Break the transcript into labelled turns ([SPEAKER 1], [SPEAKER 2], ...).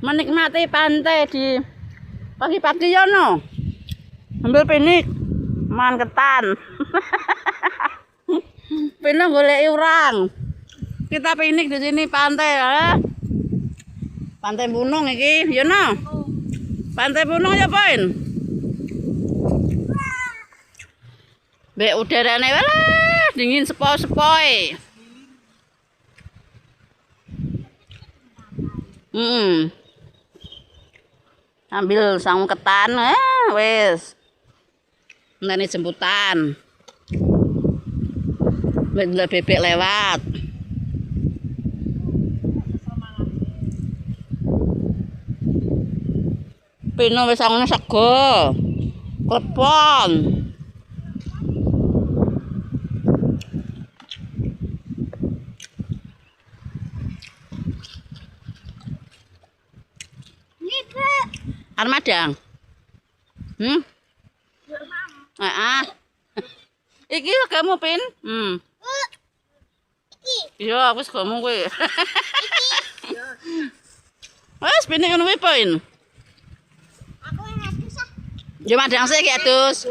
[SPEAKER 1] menikmati pantai di pagi-pagi ya no. Ambil pinik, mangan ketan. Pindah golek urang. Kita pinik di sini pantai ya. Pantai Bunung iki, ya no. Pantai Bunung ya, Poin. Be udarane walah dingin sepoi-sepoi. Ambil sarung ketan, wes. Nani jemputan. Bebek lewat. Pino wis sangune sego. Klepon. Armadang. Iki kamu pin? Iya, wis kamu kowe. Wes pinik ngono wae, Poin.
[SPEAKER 2] Aku yang adus ah.
[SPEAKER 1] Yo madang sik adus.